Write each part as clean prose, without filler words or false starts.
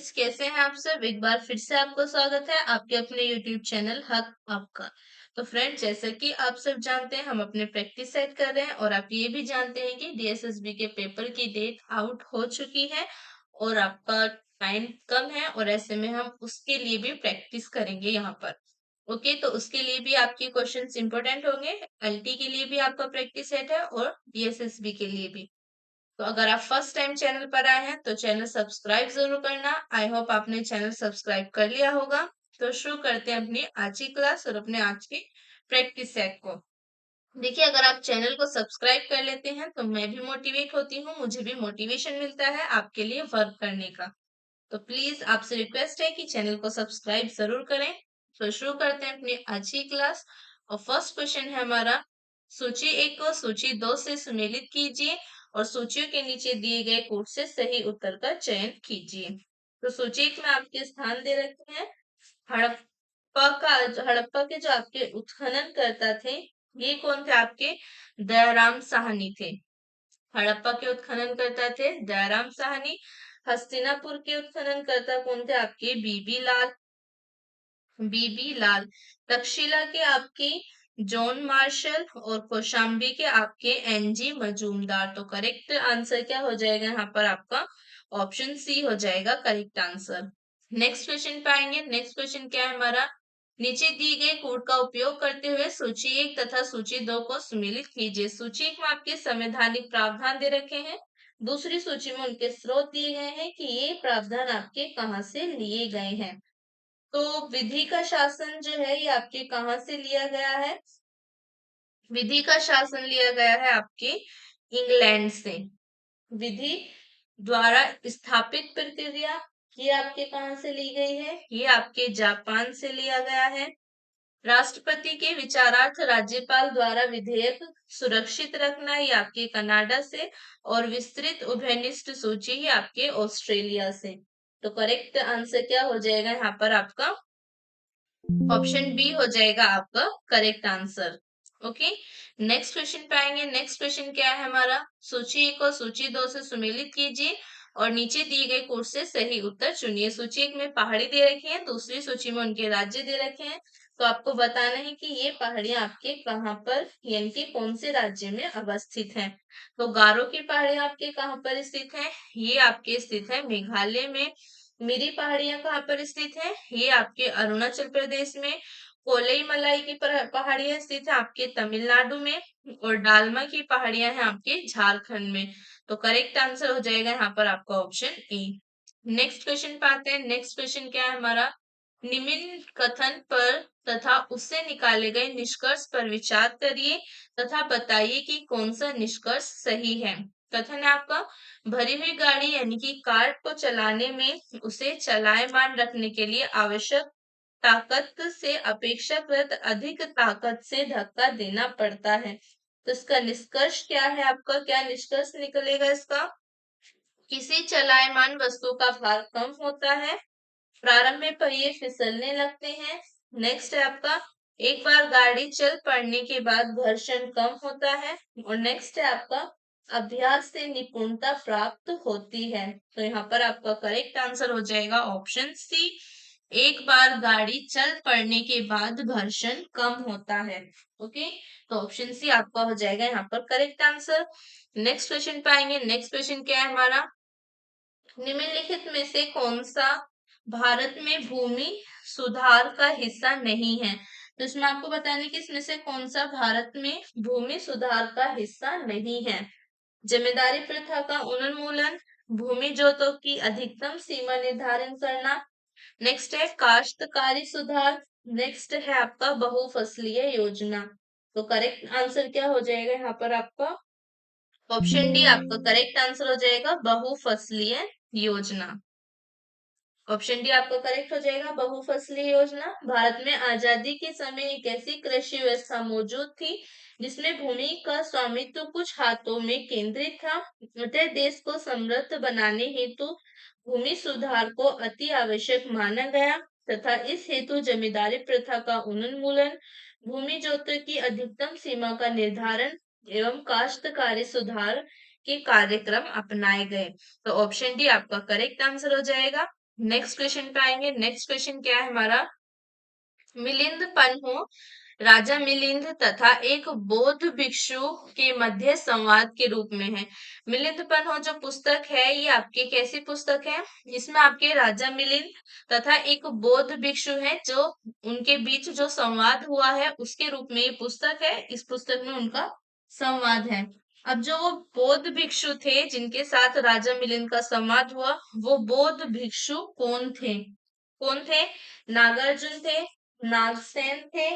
Friends, कैसे हैं आप सब। एक बार फिर से आपको स्वागत है आपके अपने यूट्यूब चैनल हक आपका। तो फ्रेंड्स, जैसा कि आप सब जानते हैं, हम अपने प्रैक्टिस सेट कर रहे हैं और आप ये भी जानते हैं कि डीएसएसबी के पेपर की डेट आउट हो चुकी है और आपका टाइम कम है और ऐसे में हम उसके लिए भी प्रैक्टिस करेंगे यहाँ पर। ओके, तो उसके लिए भी आपके क्वेश्चंस इंपॉर्टेंट होंगे। एलटी के लिए भी आपका प्रैक्टिस सेट है और डीएसएसबी के लिए भी। तो अगर आप फर्स्ट टाइम चैनल पर आए हैं तो चैनल सब्सक्राइब जरूर करना। आई होप आपने चैनल सब्सक्राइब कर लिया होगा। तो शुरू करते हैं अपनी आज की क्लास और अपने आज के प्रैक्टिस सेट को। देखिए, अगर आप चैनल को सब्सक्राइब कर लेते हैं तो मैं भी मोटिवेट होती हूँ, मुझे भी मोटिवेशन मिलता है आपके लिए वर्क करने का। तो प्लीज आपसे रिक्वेस्ट है कि चैनल को सब्सक्राइब जरूर करें। तो शुरू करते हैं अपनी आज की क्लास। और फर्स्ट क्वेश्चन है हमारा, सूची एक को सूची दो से सुमेलित कीजिए और सूचियों के नीचे दिए गए कोड से सही उत्तर का चयन कीजिए। तो सूची एक में आपके स्थान दे रखे हैं। हड़प्पा के जो आपके उत्खनन करता थे, ये कौन थे आपके? दयाराम साहनी थे। हड़प्पा के उत्खननकर्ता थे दयाराम साहनी। हस्तिनापुर के उत्खननकर्ता कौन थे आपके? बीबी लाल। तक्षशिला के आपके जॉन मार्शल और कौशाम्बी के आपके एनजी मजूमदार। तो करेक्ट आंसर क्या हो जाएगा यहाँ पर? आपका ऑप्शन सी हो जाएगा करेक्ट आंसर। नेक्स्ट क्वेश्चन पे आएंगे। नेक्स्ट क्वेश्चन क्या है हमारा? नीचे दी गई कोड का उपयोग करते हुए सूची एक तथा सूची दो को सुमेलित कीजिए। सूची एक में आपके संवैधानिक प्रावधान दे रखे हैं, दूसरी सूची में उनके स्रोत दिए गए हैं कि ये प्रावधान आपके कहाँ से लिए गए हैं। तो विधि का शासन जो है ये आपके कहाँ से लिया गया है? विधि का शासन लिया गया है आपके इंग्लैंड से। विधि द्वारा स्थापित प्रक्रिया ये आपके कहाँ से ली गई है? ये आपके जापान से लिया गया है। राष्ट्रपति के विचारार्थ राज्यपाल द्वारा विधेयक सुरक्षित रखना ये आपके कनाडा से। और विस्तृत उभयनिष्ठ सूची ये आपके ऑस्ट्रेलिया से। तो करेक्ट आंसर क्या हो जाएगा यहाँ पर? आपका ऑप्शन बी हो जाएगा आपका correct answer. Okay, next question पे आएंगे। नेक्स्ट क्वेश्चन क्या है हमारा? सूची एक और सूची दो से सुमेलित कीजिए और नीचे दिए गए कोड से सही उत्तर चुनिए। सूची एक में पहाड़ी दे रखी है, दूसरी सूची में उनके राज्य दे रखे हैं। तो आपको बताना है कि ये पहाड़ियां आपके कहाँ पर यानी कि कौन से राज्य में अवस्थित हैं। तो गारो की पहाड़ियां आपके कहाँ पर स्थित हैं? ये आपके स्थित है मेघालय में। मिरी पहाड़ियां कहाँ पर स्थित है? ये आपके अरुणाचल प्रदेश में। कोलई मलाई की पहाड़ियां स्थित है आपके तमिलनाडु में। और डालमा की पहाड़ियां हैं आपके झारखंड में। तो करेक्ट आंसर हो जाएगा यहाँ पर आपका ऑप्शन ए। नेक्स्ट क्वेश्चन पे आते हैं। नेक्स्ट क्वेश्चन क्या है हमारा? निम्न कथन पर तथा उससे निकाले गए निष्कर्ष पर विचार करिए तथा बताइए कि कौन सा निष्कर्ष सही है। कथन है आपका, भरी हुई गाड़ी यानी कि कार को चलाने में उसे चलायमान रखने के लिए आवश्यक ताकत से अपेक्षाकृत अधिक ताकत से धक्का देना पड़ता है। तो इसका निष्कर्ष क्या है आपका? क्या निष्कर्ष निकलेगा इसका? किसी चलायमान वस्तु का भार कम होता है, प्रारंभ में पहिए फिसलने लगते हैं। नेक्स्ट है आपका, एक बार गाड़ी चल पड़ने के बाद घर्षण कम होता है। और नेक्स्ट है आपका, अभ्यास से निपुणता प्राप्त होती है। तो यहाँ पर आपका करेक्ट आंसर हो जाएगा ऑप्शन सी, एक बार गाड़ी चल पड़ने के बाद घर्षण कम होता है। ओके, तो ऑप्शन सी आपका हो जाएगा यहाँ पर करेक्ट आंसर। नेक्स्ट क्वेश्चन पे आएंगे। नेक्स्ट क्वेश्चन क्या है हमारा? निम्नलिखित में से कौन सा भारत में भूमि सुधार का हिस्सा नहीं है? तो इसमें आपको बताने की इसमें से कौन सा भारत में भूमि सुधार का हिस्सा नहीं है। जमींदारी प्रथा का उन्मूलन, भूमि जोतों की अधिकतम सीमा निर्धारण करना, नेक्स्ट है काश्तकारी सुधार, नेक्स्ट है आपका बहुफसलीय योजना। तो करेक्ट आंसर क्या हो जाएगा यहाँ पर आपका? ऑप्शन डी आपका करेक्ट आंसर हो जाएगा बहुफसलीय योजना। ऑप्शन डी आपका करेक्ट हो जाएगा बहुफसली योजना। भारत में आजादी के समय एक ऐसी कृषि व्यवस्था मौजूद थी जिसमें भूमि का स्वामित्व कुछ हाथों में केंद्रित था। अतः देश को समृद्ध बनाने हेतु भूमि सुधार को अति आवश्यक माना गया तथा इस हेतु जमींदारी प्रथा का उन्मूलन, भूमि जोत की अधिकतम सीमा का निर्धारण एवं काश्तकारी सुधार के कार्यक्रम अपनाए गए। तो ऑप्शन डी आपका करेक्ट आंसर हो जाएगा नेक्स्ट क्वेश्चन पे आएंगे। नेक्स्ट क्वेश्चन क्या है हमारा, मिलिंद पन्हु राजा मिलिंद तथा एक बौद्ध भिक्षु के मध्य संवाद के रूप में है। मिलिंद पन्हु जो पुस्तक है ये आपकी कैसी पुस्तक है, इसमें आपके राजा मिलिंद तथा एक बौद्ध भिक्षु है जो उनके बीच जो संवाद हुआ है उसके रूप में ये पुस्तक है। इस पुस्तक में उनका संवाद है। अब जो वो बौद्ध भिक्षु थे जिनके साथ राजा मिलिंद का संवाद हुआ, वो बौद्ध भिक्षु कौन थे? कौन थे? नागार्जुन थे, नागसेन थे,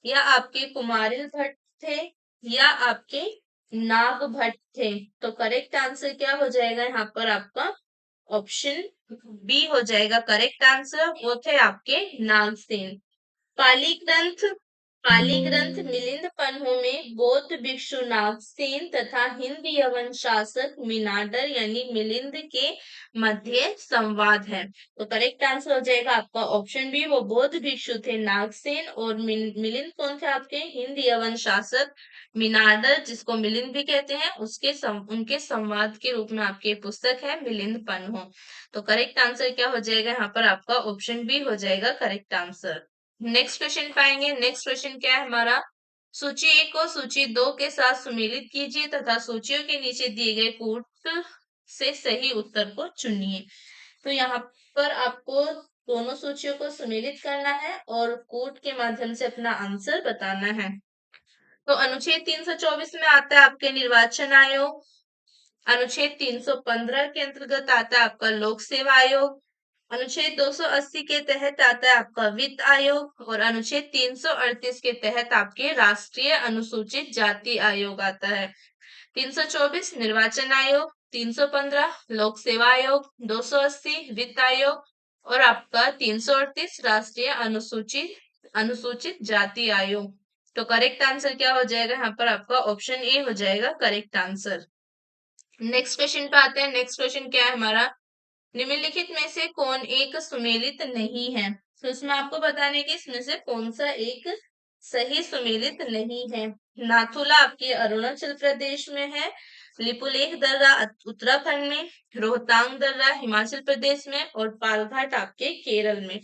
या आपके कुमारिल भट्ट थे, या आपके नाग भट्ट थे। तो करेक्ट आंसर क्या हो जाएगा यहाँ पर आपका? ऑप्शन बी हो जाएगा करेक्ट आंसर। वो थे आपके नागसेन। पाली ग्रंथ पाली ग्रंथ मिलिंद पन्हु में बौद्ध भिक्षु नागसेन तथा हिंद यवन शासक मिनाडर यानी मिलिंद के मध्य संवाद है। तो करेक्ट आंसर हो जाएगा आपका ऑप्शन बी, वो बौद्ध भिक्षु थे नागसेन और मिलिंद कौन थे आपके? हिंद यवन शासक मिनाडर, जिसको मिलिंद भी कहते हैं, उनके संवाद के रूप में आपकी पुस्तक है मिलिंद पन्हु। तो करेक्ट आंसर क्या हो जाएगा यहाँ पर आपका? ऑप्शन बी हो जाएगा करेक्ट आंसर। नेक्स्ट क्वेश्चन पाएंगे। नेक्स्ट क्वेश्चन क्या है हमारा, सूची 1 को सूची 2 के साथ सुमेलित कीजिए तथा सूचियों के नीचे दिए गए कूट से सही उत्तर को चुनिए। तो यहाँ पर आपको दोनों सूचियों को सुमेलित करना है और कूट के माध्यम से अपना आंसर बताना है। तो अनुच्छेद 324 में आता है आपके निर्वाचन आयोग, अनुच्छेद 315 के अंतर्गत आता है आपका लोक सेवा आयोग, अनुच्छेद 280 के तहत आता है आपका वित्त आयोग और अनुच्छेद 338 के तहत आपके राष्ट्रीय अनुसूचित जाति आयोग आता है। 324 निर्वाचन आयोग, 315 लोक सेवा आयोग, 280 वित्त आयोग और आपका 338 राष्ट्रीय अनुसूचित जाति आयोग। तो करेक्ट आंसर क्या हो जाएगा यहाँ पर आपका? ऑप्शन ए हो जाएगा करेक्ट आंसर। नेक्स्ट क्वेश्चन पे आते हैं। नेक्स्ट क्वेश्चन क्या है हमारा, निम्नलिखित में से कौन एक सुमेलित नहीं है? तो इसमें आपको बताने की इसमें से कौन सा एक सही सुमेलित नहीं है। नाथुला आपके अरुणाचल प्रदेश में है, लिपुलेख दर्रा उत्तराखंड में, रोहतांग दर्रा हिमाचल प्रदेश में और पालघाट आपके केरल में।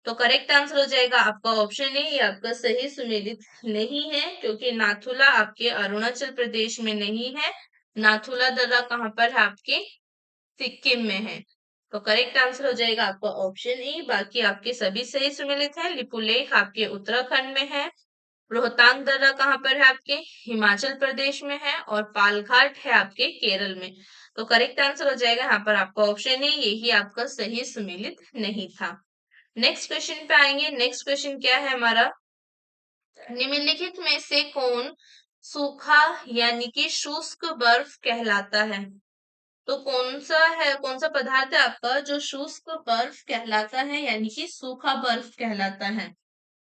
तो करेक्ट आंसर हो जाएगा आपका ऑप्शन ए, ये आपका सही सुमेलित नहीं है क्योंकि नाथुला आपके अरुणाचल प्रदेश में नहीं है। नाथुला दर्रा कहाँ पर है? आपके सिक्किम में है। तो करेक्ट आंसर हो जाएगा आपका ऑप्शन ए। बाकी आपके सभी सही सुमेलित है। लिपुलेख आपके उत्तराखंड में है, रोहतांग दर्रा कहाँ पर है? आपके हिमाचल प्रदेश में है और पालघाट है आपके केरल में। तो करेक्ट आंसर हो जाएगा यहाँ पर आपका ऑप्शन ए, यही आपका सही सुमेलित नहीं था। नेक्स्ट क्वेश्चन पे आएंगे। नेक्स्ट क्वेश्चन क्या है हमारा, निम्नलिखित में से कौन सूखा यानी कि शुष्क बर्फ कहलाता है? तो कौन सा पदार्थ है आपका जो शुष्क बर्फ कहलाता है यानी कि सूखा बर्फ कहलाता है?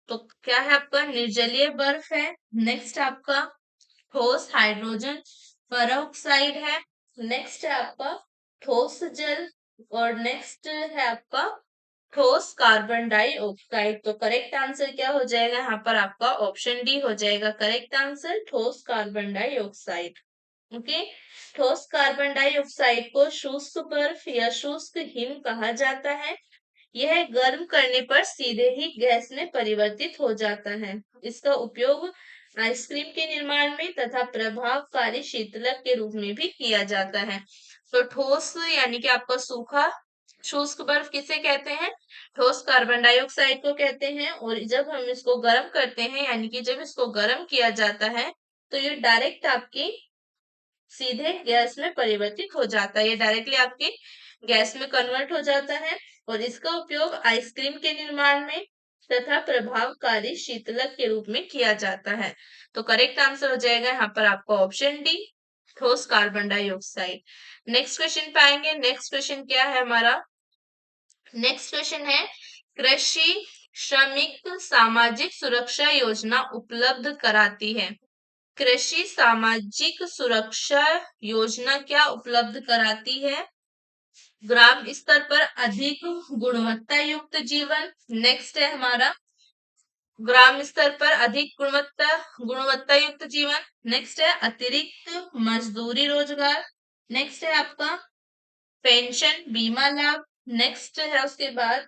तो क्या है आपका? निर्जलीय बर्फ है, नेक्स्ट आपका ठोस हाइड्रोजन पेरोक्साइड है, नेक्स्ट है आपका ठोस जल और नेक्स्ट है आपका ठोस कार्बन डाइऑक्साइड। तो करेक्ट आंसर क्या हो जाएगा यहाँ पर आपका? ऑप्शन डी हो जाएगा करेक्ट आंसर, ठोस कार्बन डाइऑक्साइड। ओके, ठोस कार्बन डाइऑक्साइड को शुष्क बर्फ या शुष्क हिम कहा जाता है। यह गर्म करने पर सीधे ही गैस में परिवर्तित हो जाता है। इसका उपयोग आइसक्रीम के निर्माण में तथा प्रभावकारी शीतलक के रूप में भी किया जाता है। तो ठोस यानी कि आपका सूखा शुष्क बर्फ किसे कहते हैं? ठोस कार्बन डाइऑक्साइड को कहते हैं। और जब हम इसको गर्म करते हैं यानी कि जब इसको गर्म किया जाता है तो ये डायरेक्ट आपकी सीधे गैस में परिवर्तित हो जाता है, ये डायरेक्टली आपके गैस में कन्वर्ट हो जाता है और इसका उपयोग आइसक्रीम के निर्माण में तथा प्रभावकारी शीतलक के रूप में किया जाता है। तो करेक्ट आंसर हो जाएगा यहाँ पर आपका ऑप्शन डी, ठोस कार्बन डाइऑक्साइड। नेक्स्ट क्वेश्चन पे आएंगे। नेक्स्ट क्वेश्चन क्या है हमारा, नेक्स्ट क्वेश्चन है कृषि श्रमिक सामाजिक सुरक्षा योजना उपलब्ध कराती है। कृषि सामाजिक सुरक्षा योजना क्या उपलब्ध कराती है? ग्राम स्तर पर अधिक गुणवत्ता युक्त जीवन, नेक्स्ट है हमारा ग्राम स्तर पर अधिक गुणवत्ता युक्त जीवन, नेक्स्ट है अतिरिक्त मजदूरी रोजगार, नेक्स्ट है आपका पेंशन बीमा लाभ नेक्स्ट है उसके बाद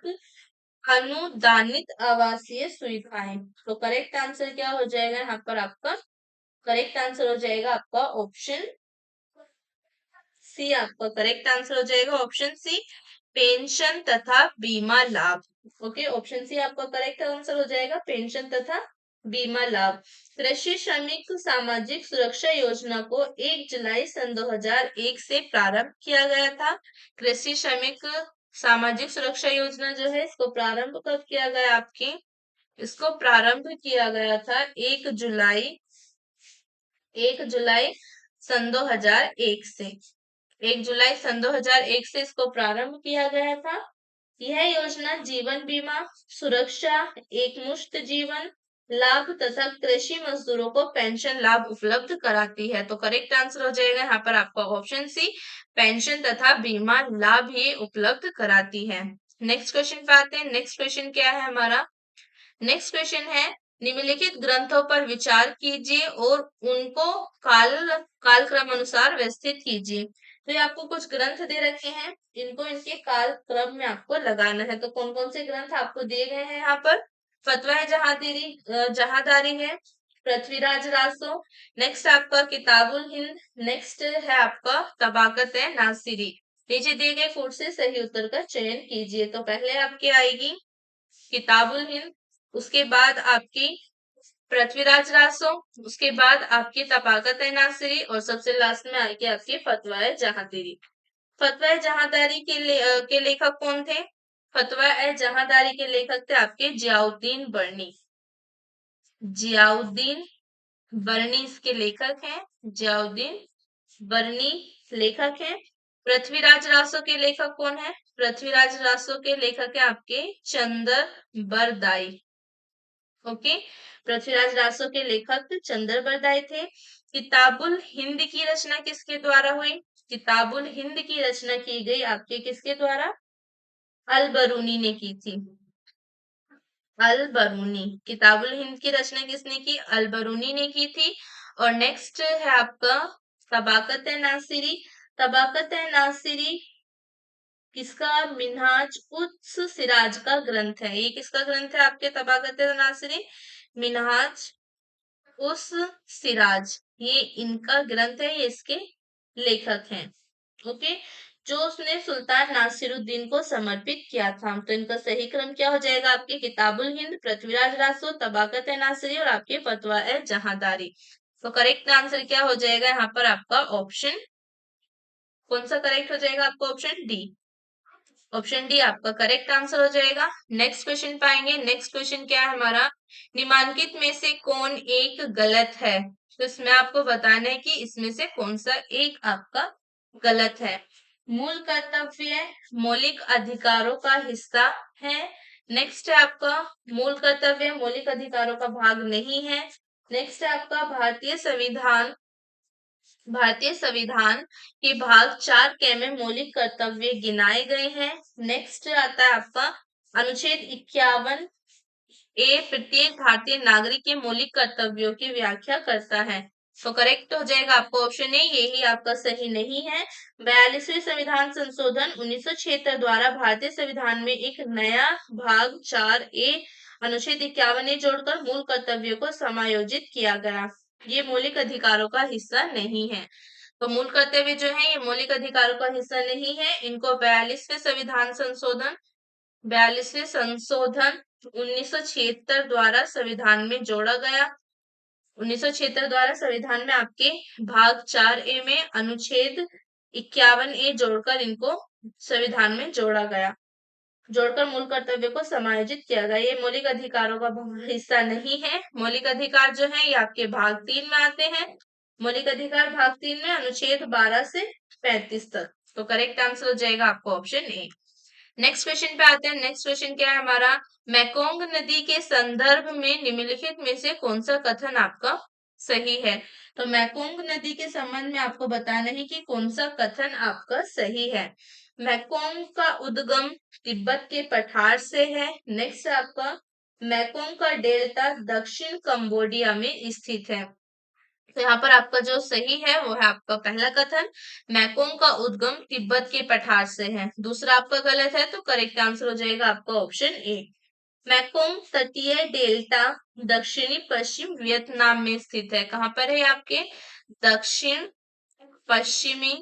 अनुदानित आवासीय सुविधाएं। तो करेक्ट आंसर क्या हो जाएगा यहाँ पर आपका? करेक्ट आंसर हो जाएगा आपका ऑप्शन सी। आपका करेक्ट आंसर हो जाएगा ऑप्शन सी, पेंशन तथा बीमा लाभ। ओके, ऑप्शन सी आपका करेक्ट आंसर हो जाएगा, पेंशन तथा बीमा लाभ। कृषि श्रमिक सामाजिक सुरक्षा योजना को 1 जुलाई सन 2001 से प्रारंभ किया गया था। कृषि श्रमिक सामाजिक सुरक्षा योजना जो है, इसको प्रारंभ कब किया गया आपकी? इसको प्रारंभ किया गया था 1 जुलाई सन 2001 से। 1 जुलाई सन 2001 से इसको प्रारंभ किया गया था। यह योजना जीवन बीमा, सुरक्षा, एकमुश्त जीवन लाभ तथा कृषि मजदूरों को पेंशन लाभ उपलब्ध कराती है। तो करेक्ट आंसर हो जाएगा यहाँ पर आपका ऑप्शन सी, पेंशन तथा बीमा लाभ ये उपलब्ध कराती है। नेक्स्ट क्वेश्चन पे आते हैं। नेक्स्ट क्वेश्चन क्या है हमारा? नेक्स्ट क्वेश्चन है, निम्नलिखित ग्रंथों पर विचार कीजिए और उनको कालक्रम अनुसार व्यवस्थित कीजिए। तो ये आपको कुछ ग्रंथ दे रखे हैं, इनको इनके काल क्रम में आपको लगाना है। तो कौन कौन से ग्रंथ आपको दिए गए हैं यहाँ पर? फतवा जहादारी है, पृथ्वीराज रासो, नेक्स्ट आपका किताबुल हिंद, नेक्स्ट है आपका तबाकत नासिरी। नीचे दिए गए कोड से सही उत्तर का चयन कीजिए। तो पहले आपकी आएगी किताबुल हिंद, उसके बाद आपकी पृथ्वीराज रासो, उसके बाद आपकी तबाकत नासिरी और सबसे लास्ट में आएगी आपकी फतवा जहांदारी। फतवा जहांदारी के लेखक कौन थे? फतवा जहांदारी के लेखक थे आपके जियाउद्दीन बर्नी। जियाउद्दीन बर्नी इसके लेखक हैं, जियाउद्दीन बर्नी लेखक हैं। पृथ्वीराज रासो के लेखक कौन है? पृथ्वीराज रासो के लेखक है आपके चंदर बरदाई। ओके, पृथ्वीराज रासो के लेखक चंदर बरदाई थे। किताबुल हिंद की रचना किसके द्वारा हुई? किताबुल हिंद की रचना की गई आपके किसके द्वारा? अल बरूनी ने की थी। अल बरूनी, किताबुल हिंद की रचना किसने की? अल बरूनी ने की थी। और नेक्स्ट है आपका तबाकत नासिरी। तबाकत नासिरी किसका? मिनहाज उस सिराज का ग्रंथ है। ये किसका ग्रंथ है आपके तबाकत नासिरी? मिनहाज उस सिराज, ये इनका ग्रंथ है, ये इसके लेखक हैं। ओके, जो उसने सुल्तान नासिरुद्दीन को समर्पित किया था। तो इनका सही क्रम क्या हो जाएगा? आपके किताबुल हिंद, पृथ्वीराज रासो, तबाकत नासिरी और आपके फतवा जहांदारी। तो करेक्ट आंसर क्या हो जाएगा यहाँ पर आपका? ऑप्शन कौन सा करेक्ट हो जाएगा आपका? Option D. ऑप्शन डी आपका करेक्ट आंसर हो जाएगा। नेक्स्ट क्वेश्चन पाएंगे। नेक्स्ट क्वेश्चन क्या है हमारा? निम्नलिखित में से कौन एक गलत है? तो इसमें आपको बताना है कि इसमें से कौन सा एक आपका गलत है। मूल कर्तव्य मौलिक अधिकारों का हिस्सा है। नेक्स्ट है आपका मूल कर्तव्य मौलिक अधिकारों का भाग नहीं है। नेक्स्ट है आपका भारतीय संविधान के भाग 4 में मौलिक कर्तव्य गिनाए गए हैं। नेक्स्ट आता है आपका अनुच्छेद 51 प्रत्येक भारतीय नागरिक के मौलिक कर्तव्यों की व्याख्या करता है। तो करेक्ट हो जाएगा आपको ऑप्शन ए, यही आपका सही नहीं है। 42वें संविधान संशोधन 1976 द्वारा भारतीय संविधान में एक नया भाग 4 अनुच्छेद 51 जोड़कर मूल कर्तव्यों को समायोजित किया गया। ये मौलिक अधिकारों का हिस्सा नहीं है। तो मूल कर्तव्य जो है ये मौलिक अधिकारों का हिस्सा नहीं है। इनको 42वें संशोधन 1976 द्वारा संविधान में जोड़ा गया। 1976 द्वारा संविधान में आपके भाग 4 में अनुच्छेद 51 जोड़कर इनको संविधान में जोड़ा गया, जोड़कर मूल कर्तव्य को समायोजित किया गया। ये मौलिक अधिकारों का हिस्सा नहीं है। मौलिक अधिकार जो है ये आपके भाग 3 में आते हैं। मौलिक अधिकार भाग 3 में अनुच्छेद 12 से 35 तक। तो करेक्ट आंसर हो जाएगा आपको ऑप्शन ए। नेक्स्ट क्वेश्चन पे आते हैं। नेक्स्ट क्वेश्चन क्या है हमारा? मैकोंग नदी के संदर्भ में निम्नलिखित में से कौन सा कथन आपका सही है? तो मैकोंग नदी के संबंध में आपको बताना है कि कौन सा कथन आपका सही है। मैकोंग का उद्गम तिब्बत के पठार से है। नेक्स्ट आपका मैकोंग का डेल्टा दक्षिण कंबोडिया में स्थित है। तो यहाँ पर आपका जो सही है वो है आपका पहला कथन, मैकोंग का उद्गम तिब्बत के पठार से है। दूसरा आपका गलत है, तो करेक्ट आंसर हो जाएगा आपका ऑप्शन ए। मैकोंग तटीय डेल्टा दक्षिणी पश्चिम वियतनाम में स्थित है। कहाँ पर है आपके? दक्षिण पश्चिमी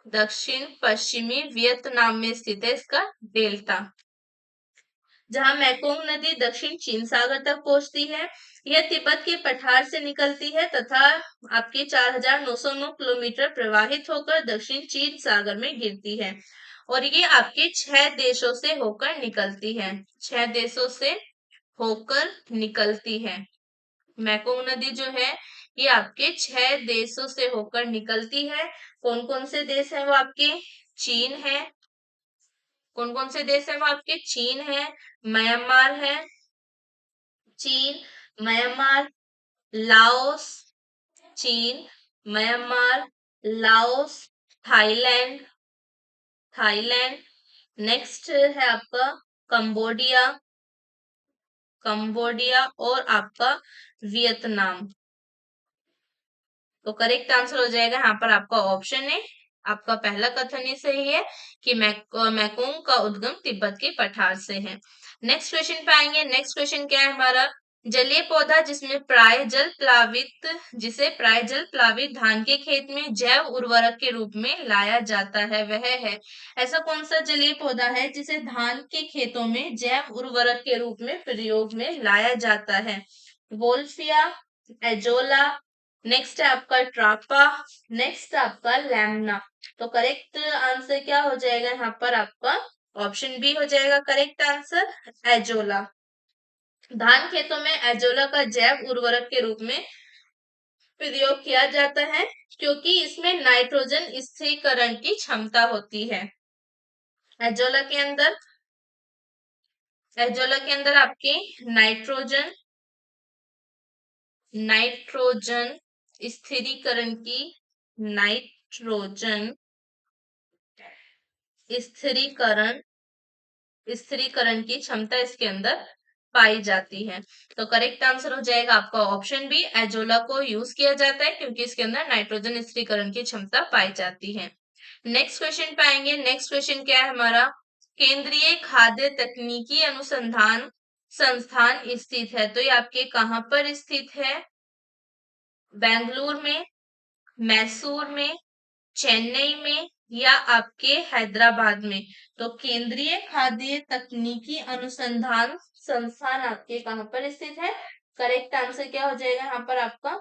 दक्षिण पश्चिमी वियतनाम में स्थित है इसका डेल्टा, जहां मैकोंग नदी दक्षिण चीन सागर तक पहुंचती है। यह तिब्बत के पठार से निकलती है तथा आपके 4,909 किलोमीटर प्रवाहित होकर दक्षिण चीन सागर में गिरती है, और ये आपके 6 देशों से होकर निकलती है। 6 देशों से होकर निकलती है। मैकोंग नदी जो है ये आपके 6 देशों से होकर निकलती है। कौन कौन से देश है वो आपके? चीन है। कौन कौन से देश है वो आपके? चीन है, म्यांमार है, चीन, म्यांमार, लाओस, चीन, Myanmar, Laos, Thailand, Thailand. Next है आपका कंबोडिया, कंबोडिया और आपका वियतनाम। तो करेक्ट आंसर हो जाएगा यहाँ पर आपका ऑप्शन है। आपका पहला कथन ही सही है कि मैकोंग का उद्गम तिब्बत के पठार से है। नेक्स्ट क्वेश्चन पे आएंगे। नेक्स्ट क्वेश्चन क्या है हमारा? जलीय पौधा जिसे प्राय जल प्लावित धान के खेत में जैव उर्वरक के रूप में लाया जाता है वह है। ऐसा कौन सा जलीय पौधा है जिसे धान के खेतों में जैव उर्वरक के रूप में प्रयोग में लाया जाता है? वोल्फिया, एजोला, नेक्स्ट है आपका ट्रापा, नेक्स्ट आपका लैमना। तो करेक्ट आंसर क्या हो जाएगा यहाँ पर आपका? ऑप्शन बी हो जाएगा करेक्ट आंसर, एजोला। धान खेतों में एजोला का जैव उर्वरक के रूप में प्रयोग किया जाता है क्योंकि इसमें नाइट्रोजन स्थिरीकरण की क्षमता होती है। एजोला के अंदर आपके नाइट्रोजन नाइट्रोजन स्थिरीकरण की नाइट्रोजन स्थिरीकरण स्थिरीकरण की क्षमता इसके अंदर पाई जाती है। तो करेक्ट आंसर हो जाएगा आपका ऑप्शन बी, एजोला को यूज किया जाता है क्योंकि इसके अंदर नाइट्रोजन स्थिरीकरण की क्षमता पाई जाती है। नेक्स्ट क्वेश्चन पे आएंगे। नेक्स्ट क्वेश्चन क्या है हमारा? केंद्रीय खाद्य तकनीकी अनुसंधान संस्थान स्थित है, तो ये आपके कहाँ पर स्थित है? बेंगलुरु में, मैसूर में, चेन्नई में या आपके हैदराबाद में? तो केंद्रीय खाद्य तकनीकी अनुसंधान संस्थान आपके कहाँ पर स्थित है? करेक्ट आंसर क्या हो जाएगा यहाँ पर आपका?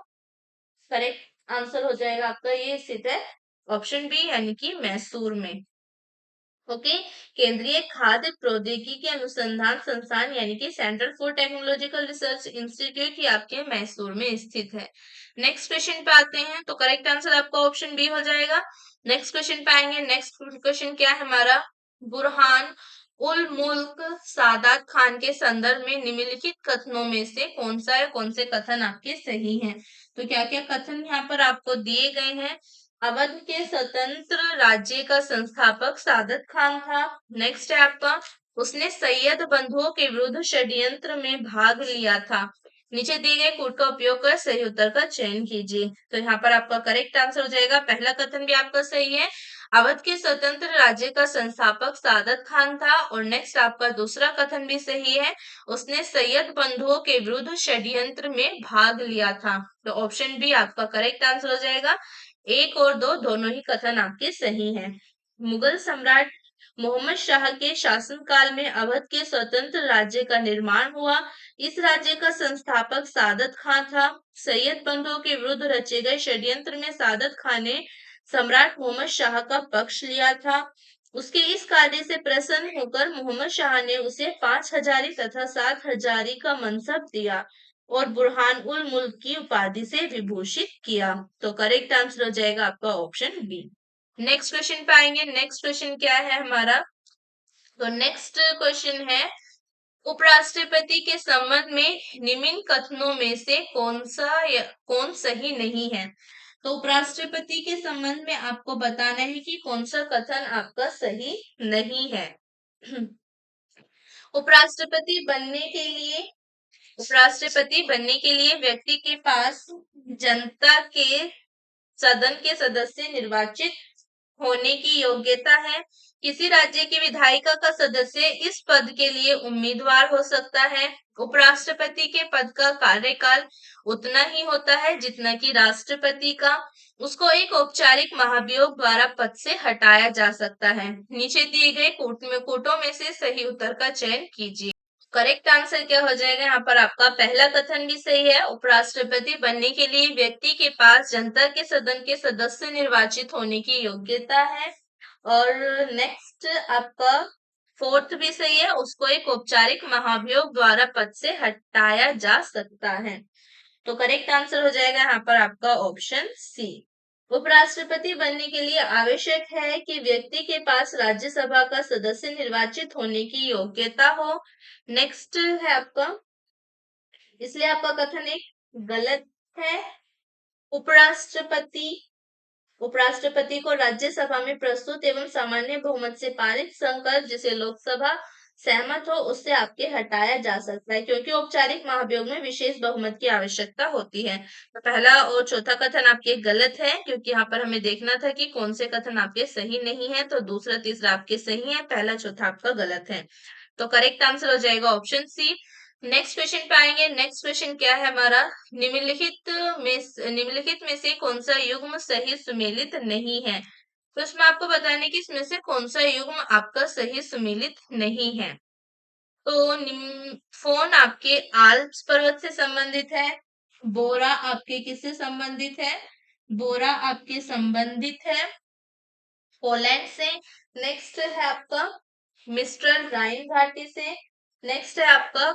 करेक्ट आंसर हो जाएगा आपका ये स्थित है ऑप्शन बी यानी कि मैसूर में। ओके, केंद्रीय खाद्य प्रौद्योगिकी अनुसंधान संस्थान यानी कि centre for technological research institute ही आपके मैसूर में स्थित है। नेक्स्ट क्वेश्चन पे आते हैं। तो करेक्ट आंसर आपका ऑप्शन बी हो जाएगा। नेक्स्ट क्वेश्चन पे आएंगे। नेक्स्ट क्वेश्चन क्या है हमारा? बुरहान उल मुल्क सादात खान के संदर्भ में निम्नलिखित कथनों में से कौन सा या कौन से कथन आपके सही हैं? तो क्या क्या कथन यहाँ पर आपको दिए गए हैं? अवध के स्वतंत्र राज्य का संस्थापक सादत खान था। नेक्स्ट है आपका, उसने सैयद बंधुओं के विरुद्ध षड्यंत्र में भाग लिया था। नीचे दिए गए कोड का उपयोग कर सही उत्तर का चयन कीजिए। तो यहाँ पर आपका करेक्ट आंसर हो जाएगा, पहला कथन भी आपका सही है, अवध के स्वतंत्र राज्य का संस्थापक सादत खान था। और नेक्स्ट आपका दूसरा कथन भी सही है, उसने सैयद बंधुओं के विरुद्ध षड्यंत्र में भाग लिया था। तो ऑप्शन बी आपका करेक्ट आंसर हो जाएगा। एक और दो दोनों ही कथन आपके सही हैं। मुगल सम्राट मोहम्मद शाह के शासनकाल में अवध के स्वतंत्र राज्य का निर्माण हुआ। इस राज्य का संस्थापक सादत खान था। सैयद बंधुओं के विरुद्ध रचे गए षड्यंत्र में सादत खान ने सम्राट मोहम्मद शाह का पक्ष लिया था। उसके इस कार्य से प्रसन्न होकर मोहम्मद शाह ने उसे 5 हजारी तथा 7 हजारी का मनसब दिया और बुरहान उल मुल्क की उपाधि से विभूषित किया। तो करेक्ट आंसर हो जाएगा आपका ऑप्शन बी। नेक्स्ट क्वेश्चन पे आएंगे। नेक्स्ट क्वेश्चन क्या है हमारा? तो नेक्स्ट क्वेश्चन है, उपराष्ट्रपति के संबंध में निम्न कथनों में से कौन सही नहीं है? तो उपराष्ट्रपति के संबंध में आपको बताना है कि कौन सा कथन आपका सही नहीं है। उपराष्ट्रपति बनने के लिए व्यक्ति के पास जनता के सदन के सदस्य निर्वाचित होने की योग्यता है। किसी राज्य की विधायिका का सदस्य इस पद के लिए उम्मीदवार हो सकता है। उपराष्ट्रपति के पद का कार्यकाल उतना ही होता है जितना कि राष्ट्रपति का। उसको एक औपचारिक महाभियोग द्वारा पद से हटाया जा सकता है। नीचे दिए गए कोटों में से सही उत्तर का चयन कीजिए। करेक्ट आंसर क्या हो जाएगा यहाँ पर आपका? पहला कथन भी सही है। उपराष्ट्रपति बनने के लिए व्यक्ति के पास जनता के सदन के सदस्य निर्वाचित होने की योग्यता है। और नेक्स्ट आपका फोर्थ भी सही है, उसको एक औपचारिक महाभियोग द्वारा पद से हटाया जा सकता है। तो करेक्ट आंसर हो जाएगा यहाँ पर आपका ऑप्शन सी। उपराष्ट्रपति बनने के लिए आवश्यक है कि व्यक्ति के पास राज्यसभा का सदस्य निर्वाचित होने की योग्यता हो। नेक्स्ट है आपका, इसलिए आपका कथन एक गलत है। उपराष्ट्रपति उपराष्ट्रपति को राज्यसभा में प्रस्तुत एवं सामान्य बहुमत से पारित संकल्प जिसे लोकसभा सहमत हो उससे आपके हटाया जा सकता है, क्योंकि औपचारिक महाभियोग में विशेष बहुमत की आवश्यकता होती है। तो पहला और चौथा कथन आपके गलत है, क्योंकि यहाँ पर हमें देखना था कि कौन से कथन आपके सही नहीं है। तो दूसरा तीसरा आपके सही है, पहला चौथा आपका गलत है। तो करेक्ट आंसर हो जाएगा ऑप्शन सी। नेक्स्ट क्वेश्चन पे आएंगे। नेक्स्ट क्वेश्चन क्या है हमारा? निम्नलिखित में से कौन सा युग्म सही सुमेलित नहीं है? तो इसमें आपको बताने की इसमें से कौन सा युग्म आपका सही सुमेलित नहीं है। तो फोन आपके आल्प्स पर्वत से संबंधित है। बोरा आपके किससे संबंधित है? बोरा आपके संबंधित है पोलैंड से। नेक्स्ट है आपका मिस्टर राइन घाटी से। नेक्स्ट है आपका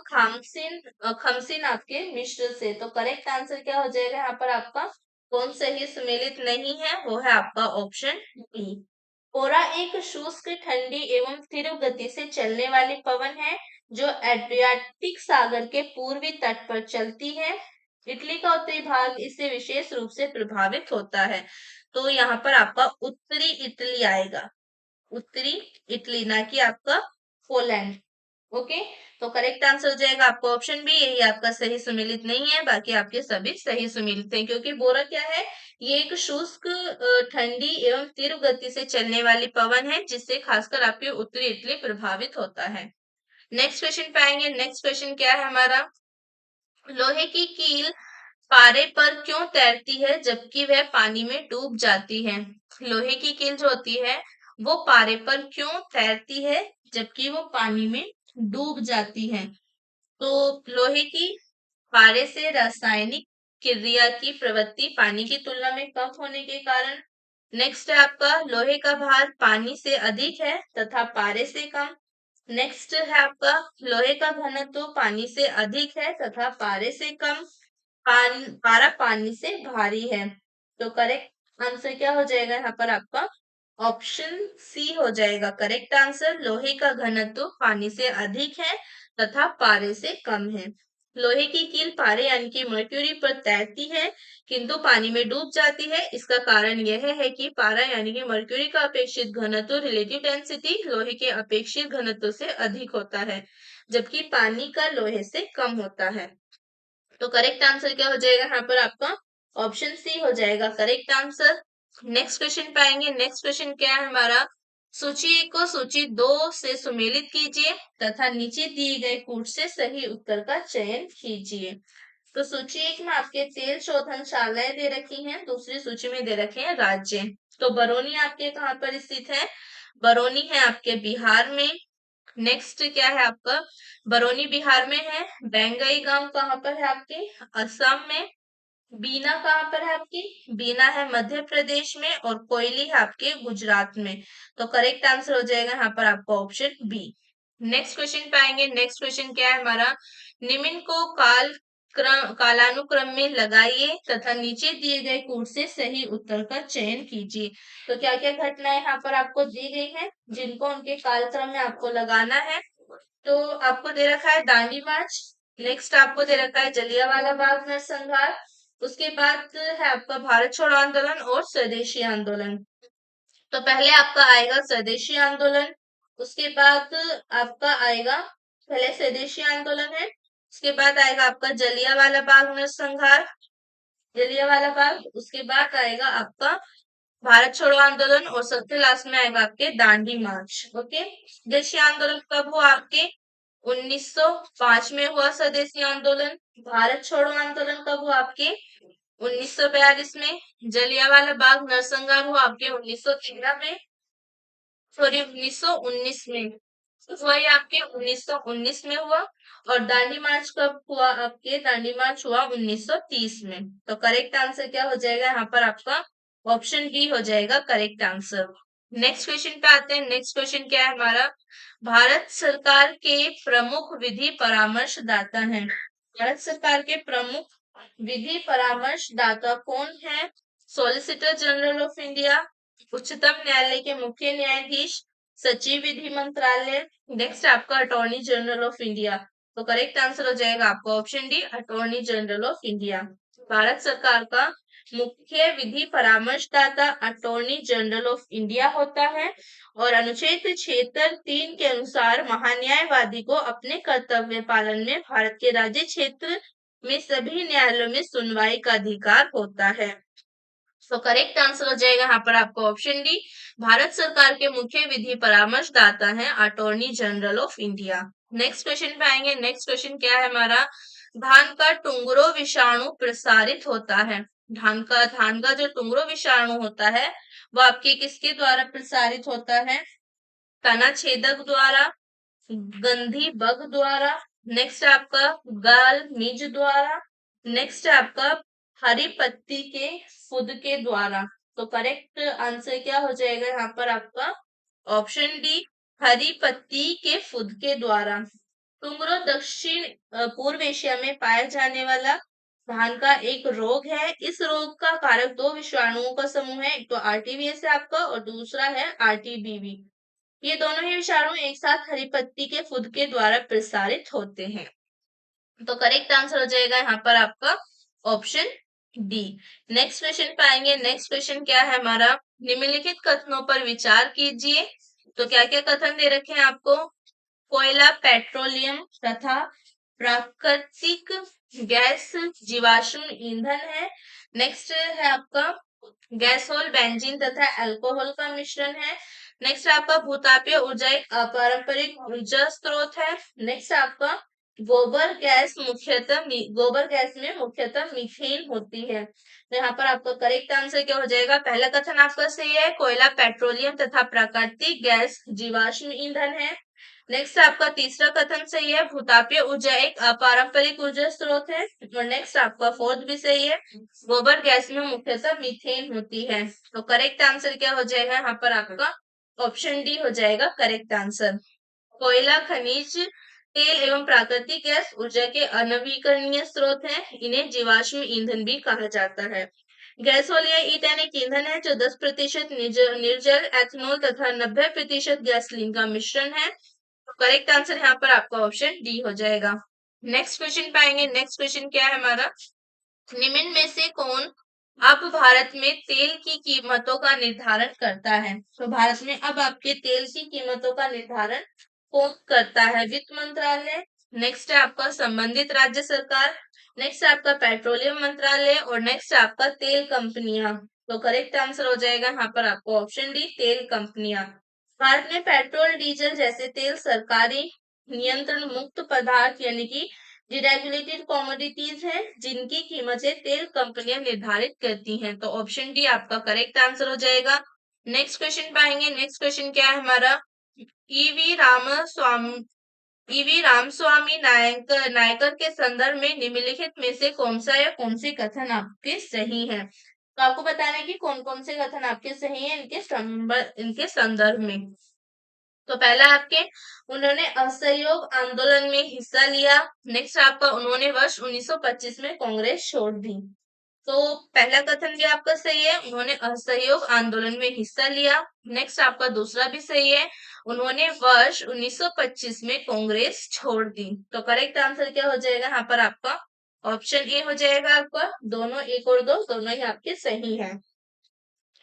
खमसिन आपके मिस्र से। तो करेक्ट आंसर क्या हो जाएगा यहाँ पर आपका? कौन सही सुमेलित नहीं है, वो है आपका ऑप्शन बी। पोरा एक शुष्क ठंडी एवं तीव्र गति से चलने वाली पवन है जो एड्रियाटिक सागर के पूर्वी तट पर चलती है। इटली का उत्तरी भाग इससे विशेष रूप से प्रभावित होता है। तो यहाँ पर आपका उत्तरी इटली आएगा, उत्तरी इटली, ना कि आपका पोलैंड। ओके, तो करेक्ट आंसर हो जाएगा आपका ऑप्शन बी। यही आपका सही सुमेलित नहीं है, बाकी आपके सभी सही सुमेलित हैं, क्योंकि बोरा क्या है? ये एक शुष्क ठंडी एवं तीव्र गति से चलने वाली पवन है जिससे खासकर आपके उत्तरी इटली प्रभावित होता है। नेक्स्ट क्वेश्चन पे आएंगे। नेक्स्ट क्वेश्चन क्या है हमारा? लोहे की कील पारे पर क्यों तैरती है जबकि वह पानी में डूब जाती है? लोहे की कील जो होती है वो पारे पर क्यों तैरती है जबकि वो पानी में डूब जाती है? तो लोहे की पारे से रासायनिक क्रिया की प्रवृत्ति पानी की तुलना में कम होने के कारण। नेक्स्ट है आपका लोहे का भार पानी से अधिक है तथा पारे से कम। नेक्स्ट है आपका लोहे का घनत्व पानी से अधिक है तथा पारे से कम। पारा पानी से भारी है। तो करेक्ट आंसर क्या हो जाएगा यहाँ पर आपका? ऑप्शन सी हो जाएगा करेक्ट आंसर। लोहे का घनत्व पानी से अधिक है तथा पारे से कम है। लोहे की कील पारे यानी कि मर्क्यूरी पर तैरती है किंतु पानी में डूब जाती है। इसका कारण यह है कि पारा यानी कि मर्क्यूरी का अपेक्षित घनत्व रिलेटिव डेंसिटी लोहे के अपेक्षित घनत्व से अधिक होता है, जबकि पानी का लोहे से कम होता है। तो करेक्ट आंसर क्या हो जाएगा यहाँ पर आपका? ऑप्शन सी हो जाएगा करेक्ट आंसर। नेक्स्ट क्वेश्चन पे आएंगे। नेक्स्ट क्वेश्चन क्या है हमारा? सूची 1 को सूची 2 से सुमेलित कीजिए तथा नीचे दिए गए कूट से सही उत्तर का चयन कीजिए। तो सूची 1 में आपके तेल शोधनशालाएं दे रखी हैं, दूसरी सूची में दे रखे हैं राज्य। तो बरौनी आपके कहाँ पर स्थित है? बरौनी है आपके बिहार में। नेक्स्ट क्या है आपका? बरौनी बिहार में है। बेंगई गांव कहाँ पर है आपके? असम में। बीना कहाँ पर है आपकी? बीना है मध्य प्रदेश में और कोयली है आपके गुजरात में। तो करेक्ट आंसर हो जाएगा यहाँ पर आपका ऑप्शन बी। नेक्स्ट क्वेश्चन पे आएंगे। नेक्स्ट क्वेश्चन क्या है हमारा? निम्न को कालानुक्रम में लगाइए तथा नीचे दिए गए कूट से सही उत्तर का चयन कीजिए। तो क्या क्या घटनाएं यहाँ पर आपको दी गई है जिनको उनके कालक्रम में आपको लगाना है? तो आपको दे रखा है दांडी मार्च। नेक्स्ट आपको दे रखा है जलियांवाला बाग नरसंहार। उसके बाद है आपका भारत छोड़ो आंदोलन और स्वदेशी आंदोलन। तो पहले आपका आएगा स्वदेशी आंदोलन, उसके बाद आपका आएगा, पहले स्वदेशी आंदोलन है, उसके बाद आएगा आपका जलियांवाला बाग नरसंहार, जलियांवाला बाग, उसके बाद आएगा आपका भारत छोड़ो आंदोलन और सबसे लास्ट में आएगा आपके दांडी मार्च। ओके, स्वदेशी आंदोलन कब हुआ आपके 1905 में हुआ स्वदेशी आंदोलन। भारत छोड़ो आंदोलन कब हुआ आपके 1942 में। जलियांवाला बाग नरसंहार हुआ आपके 1913 में, सॉरी 1919 में हुआ, ये आपके 1919 में हुआ। और दांडी मार्च कब हुआ आपके, दांडी मार्च हुआ 1930 में। तो करेक्ट आंसर क्या हो जाएगा यहाँ पर आपका, ऑप्शन डी हो जाएगा करेक्ट आंसर। नेक्स्ट क्वेश्चन पे आते हैं। नेक्स्ट क्वेश्चन क्या है हमारा, भारत सरकार के प्रमुख विधि परामर्शदाता हैं। भारत सरकार के प्रमुख विधि परामर्शदाता कौन है। सॉलिसिटर जनरल ऑफ इंडिया, उच्चतम न्यायालय के मुख्य न्यायाधीश, सचिव विधि मंत्रालय, नेक्स्ट आपका अटॉर्नी जनरल ऑफ इंडिया। तो करेक्ट आंसर हो जाएगा आपका option D, attorney general of India. Bharat सरकार का मुख्य विधि परामर्शदाता अटॉर्नी जनरल ऑफ इंडिया होता है और अनुच्छेद 73 के अनुसार महान्यायवादी को अपने कर्तव्य पालन में भारत के राज्य क्षेत्र में सभी न्यायालयों में सुनवाई का अधिकार होता है। तो करेक्ट आंसर हो जाएगा यहाँ पर आपका ऑप्शन डी, भारत सरकार के मुख्य विधि परामर्शदाता हैं attorney general of India. Next question पे आएंगे। नेक्स्ट क्वेश्चन क्या है हमारा, धान का टुंगरो विषाणु प्रसारित होता है। धान का जो टुंगरो विषाणु होता है वो आपके किसके द्वारा प्रसारित होता है, तना छेदक द्वारा, गंधी बग द्वारा, नेक्स्ट आपका गाल मिज द्वारा, नेक्स्ट आपका हरी पत्ती के फुद के द्वारा। तो करेक्ट आंसर क्या हो जाएगा यहाँ पर आपका ऑप्शन डी, हरी पत्ती के फुद के द्वारा। टुंगरो दक्षिण पूर्व एशिया में पाया जाने वाला धान का एक रोग है। इस रोग का कारक दो विषाणुओं का समूह है, एक तो आरटीवीएस है आपका और दूसरा है आरटीबीवी। ये दोनों ही विषाणु एक साथ हरी पत्ती के फुद के द्वारा प्रसारित होते हैं। तो करेक्ट आंसर हो जाएगा यहाँ पर आपका ऑप्शन डी। नेक्स्ट क्वेश्चन पे आएंगे। नेक्स्ट क्वेश्चन क्या है हमारा, निम्नलिखित कथनों पर विचार कीजिए। तो क्या क्या कथन दे रखे हैं आपको, कोयला पेट्रोलियम तथा प्राकृतिक गैस जीवाश्म ईंधन है। नेक्स्ट है आपका गैसोल बेंजीन तथा अल्कोहल का मिश्रण है। नेक्स्ट आपका भूतापीय ऊर्जा एक अपारंपरिक ऊर्जा स्रोत है। नेक्स्ट आपका गोबर गैस में मुख्यतः मीथेन होती है। तो यहाँ पर आपका करेक्ट आंसर क्या हो जाएगा, पहला कथन आपका सही है, कोयला पेट्रोलियम तथा प्राकृतिक गैस जीवाश्म ईंधन है। नेक्स्ट आपका तीसरा कथन सही है, भूतापीय ऊर्जा एक अपारंपरिक ऊर्जा स्रोत है। और नेक्स्ट आपका फोर्थ भी सही है, गोबर गैस में मुख्यतः मीथेन होती है। तो करेक्ट आंसर क्या हो जाएगा यहाँ पर आपका ऑप्शन डी हो जाएगा करेक्ट आंसर। कोयला खनिज तेल एवं प्राकृतिक गैस ऊर्जा के अनवीकरणीय स्रोत हैं, इन्हें जीवाश्म ईंधन भी कहा जाता है। गैसोल या ईथेन एक ईंधन है जो 10% निर्जल एथेनॉल तथा 90% गैसोलीन का मिश्रण है। करेक्ट आंसर यहाँ पर आपका ऑप्शन डी हो जाएगा। नेक्स्ट क्वेश्चन पाएंगे। नेक्स्ट क्वेश्चन क्या है हमारा, निम्न में से कौन अब भारत में तेल की कीमतों का निर्धारण करता है। तो भारत में अब आपके तेल की कीमतों का निर्धारण कौन करता है, वित्त मंत्रालय, नेक्स्ट है आपका संबंधित राज्य सरकार, नेक्स्ट आपका पेट्रोलियम मंत्रालय और नेक्स्ट आपका तेल कंपनियां। तो करेक्ट आंसर हो जाएगा यहाँ पर आपको ऑप्शन डी, तेल कंपनियां। भारत में पेट्रोल डीजल जैसे तेल सरकारी नियंत्रण मुक्त पदार्थ यानी कि डिरेगुलेटेड कमोडिटीज है, जिनकी कीमतें तेल कंपनियां निर्धारित करती हैं। तो ऑप्शन डी आपका करेक्ट आंसर हो जाएगा। नेक्स्ट क्वेश्चन पाएंगे। नेक्स्ट क्वेश्चन क्या है हमारा, ईवी रामस्वामी नायकर के संदर्भ में निम्नलिखित में से कौन सा या कौन से कथन आपके सही है। तो आपको बताना है कि कौन कौन से कथन आपके सही है इनके संदर्भ में। तो पहला आपके, उन्होंने असहयोग आंदोलन में हिस्सा लिया। नेक्स्ट आपका, उन्होंने वर्ष 1925 में कांग्रेस छोड़ दी। तो पहला कथन भी आपका सही है, उन्होंने असहयोग आंदोलन में हिस्सा लिया। नेक्स्ट आपका दूसरा भी सही है, उन्होंने वर्ष 1925 में कांग्रेस छोड़ दी। तो करेक्ट आंसर क्या हो जाएगा यहाँ पर आपका ऑप्शन ए हो जाएगा आपका, दोनों एक और दो दोनों ही आपके सही है।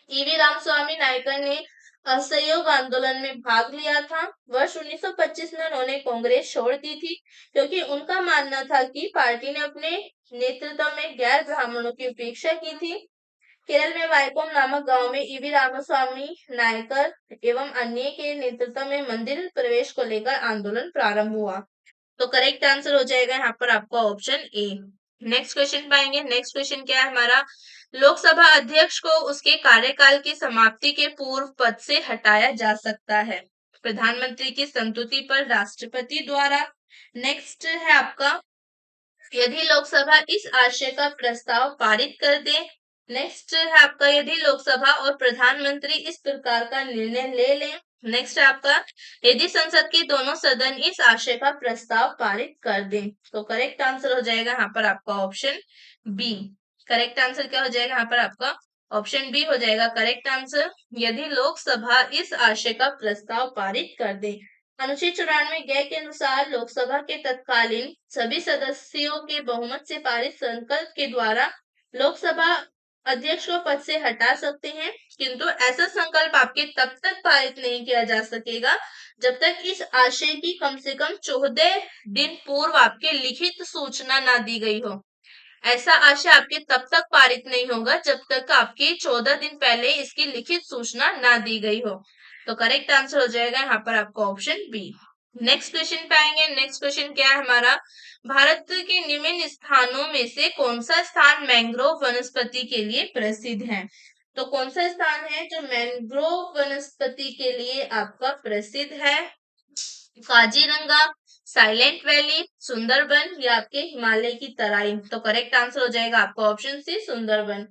ईवी रामस्वामी नायकर ने असहयोग आंदोलन में भाग लिया था। वर्ष 1925 में उन्होंने कांग्रेस छोड़ दी थी क्योंकि उनका मानना था कि पार्टी ने अपने नेतृत्व में गैर ब्राह्मणों की उपेक्षा की थी? केरल में वाइकोम नामक गांव में ईवी रामास्वामी नायकर एवं अन्य के नेतृत्व में मंदिर प्रवेश को लेकर आंदोलन प्रारंभ हुआ। तो करेक्ट आंसर हो जाएगा यहाँ पर आपका ऑप्शन ए। नेक्स्ट क्वेश्चन पाएंगे। नेक्स्ट क्वेश्चन क्या है हमारा, लोकसभा अध्यक्ष को उसके कार्यकाल की समाप्ति के पूर्व पद से हटाया जा सकता है, प्रधानमंत्री की संस्तुति पर राष्ट्रपति द्वारा। नेक्स्ट है आपका, यदि लोकसभा इस आशय का प्रस्ताव पारित कर दे। नेक्स्ट है आपका, यदि लोकसभा और प्रधानमंत्री इस प्रकार का निर्णय ले लें। नेक्स्ट है आपका, यदि संसद के दोनों सदन इस आशय का प्रस्ताव पारित कर दें। तो करेक्ट आंसर हो जाएगा यहाँ पर आपका ऑप्शन बी। करेक्ट आंसर क्या हो जाएगा यहाँ पर आपका ऑप्शन बी हो जाएगा करेक्ट आंसर, यदि लोकसभा इस आशय का प्रस्ताव पारित कर दे। अनुच्छेद 94 ग के अनुसार लोकसभा के तत्कालीन सभी सदस्यों के बहुमत से पारित संकल्प के द्वारा लोकसभा अध्यक्ष को पद से हटा सकते हैं, किंतु ऐसा संकल्प आपके तब तक पारित नहीं किया जा सकेगा जब तक इस आशय की कम से कम 14 दिन पूर्व आपके लिखित सूचना ना दी गई हो। ऐसा आशय आपके तब तक पारित नहीं होगा जब तक आपकी 14 दिन पहले इसकी लिखित सूचना ना दी गई हो। तो करेक्ट आंसर हो जाएगा यहाँ पर आपका ऑप्शन बी। नेक्स्ट क्वेश्चन पे आएंगे। नेक्स्ट क्वेश्चन क्या है हमारा, भारत के निम्न स्थानों में से कौन सा स्थान मैंग्रोव वनस्पति के लिए प्रसिद्ध है? तो कौन सा स्थान है जो मैंग्रोव वनस्पति के लिए आपका प्रसिद्ध है? काजीरंगा, साइलेंट वैली, सुंदरबन या आपके हिमालय की तराई। तो करेक्ट आंसर हो जाएगा आपका ऑप्शन सी सुंदरबन।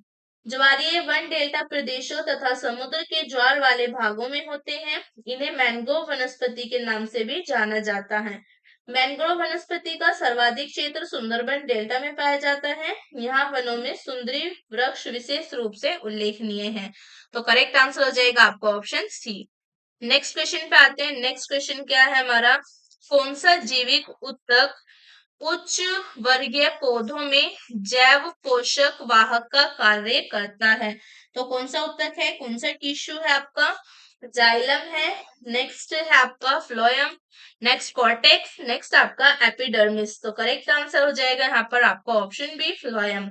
ज्वारीय वन डेल्टा प्रदेशों तथा समुद्र के ज्वार वाले भागों में होते हैं। इन्हें मैंग्रोव वनस्पति के नाम से भी जाना जाता है। मैंग्रोव वनस्पति का सर्वाधिक क्षेत्र सुंदरबन डेल्टा में पाया जाता है। यहाँ वनों में सुंदरी वृक्ष विशेष रूप से उल्लेखनीय है। तो करेक्ट आंसर हो जाएगा आपका ऑप्शन सी। नेक्स्ट क्वेश्चन पे आते हैं। नेक्स्ट क्वेश्चन क्या है हमारा, कौन सा जैविक ऊतक उच्च वर्गीय पौधों में जैव पोषक वाहक का कार्य करता है? तो कौन सा ऊतक है, कौन सा टिश्यू है आपका? जाइलम है, नेक्स्ट है आपका फ्लोएम, नेक्स्ट कॉर्टेक्स, नेक्स्ट आपका एपिडर्मिस। तो करेक्ट आंसर हो जाएगा यहाँ पर आपका ऑप्शन बी फ्लोएम।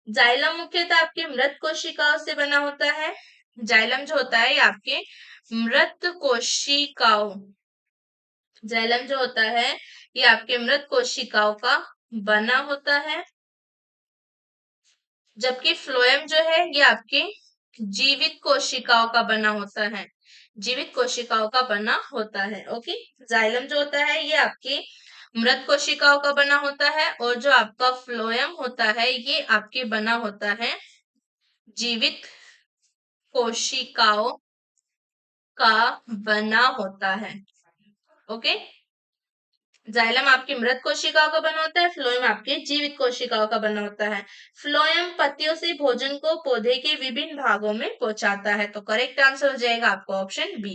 जाइलम मुख्यतः आपके मृत कोशिकाओं से बना होता है। जाइलम जो होता है ये आपके मृत कोशिकाओं, जाइलम जो होता है ये आपके मृत कोशिकाओं का बना होता है, जबकि फ्लोएम जो है ये आपके जीवित कोशिकाओं का बना होता है, जीवित कोशिकाओं का बना होता है। ओके, जाइलम जो होता है ये आपके मृत कोशिकाओं का बना होता है और जो आपका फ्लोएम होता है ये आपके बना होता है जीवित कोशिकाओं का बना होता है। ओके, जाइलम आपकी मृत कोशिकाओं का बना होता है, फ्लोएम आपके जीवित कोशिकाओं का बना होता है। फ्लोएम पत्तियों से भोजन को पौधे के विभिन्न भागों में पहुंचाता है। तो करेक्ट आंसर हो जाएगा आपका ऑप्शन बी।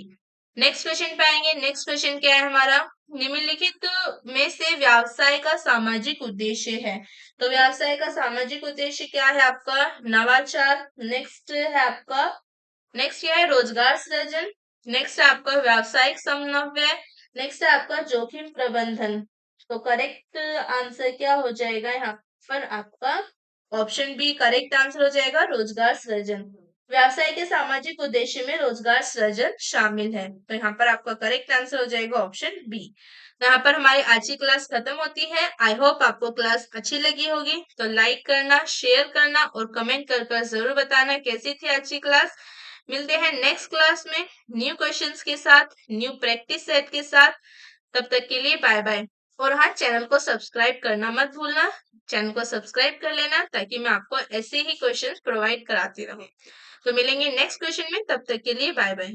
नेक्स्ट क्वेश्चन पे आएंगे। नेक्स्ट क्वेश्चन क्या है हमारा, निम्नलिखित में से व्यवसाय का सामाजिक उद्देश्य है। तो व्यवसाय का सामाजिक उद्देश्य क्या है आपका? नवाचार, नेक्स्ट है आपका, नेक्स्ट क्या है रोजगार सृजन, नेक्स्ट आपका व्यावसायिक समन्वय, नेक्स्ट है आपका जोखिम प्रबंधन। तो करेक्ट आंसर क्या हो जाएगा यहाँ पर आपका ऑप्शन बी करेक्ट आंसर हो जाएगा रोजगार सृजन। व्यवसाय के सामाजिक उद्देश्य में रोजगार सृजन शामिल है। तो यहाँ पर आपका करेक्ट आंसर हो जाएगा ऑप्शन बी। तो यहाँ पर हमारी आज की क्लास खत्म होती है। आई होप आपको क्लास अच्छी लगी होगी। तो लाइक करना, शेयर करना और कमेंट कर जरूर बताना कैसी थी आज की क्लास। मिलते हैं नेक्स्ट क्लास में न्यू क्वेश्चंस के साथ, न्यू प्रैक्टिस सेट के साथ। तब तक के लिए बाय बाय। और हाँ, चैनल को सब्सक्राइब करना मत भूलना। चैनल को सब्सक्राइब कर लेना ताकि मैं आपको ऐसे ही क्वेश्चंस प्रोवाइड कराती रहूं। तो मिलेंगे नेक्स्ट क्वेश्चन में, तब तक के लिए बाय बाय।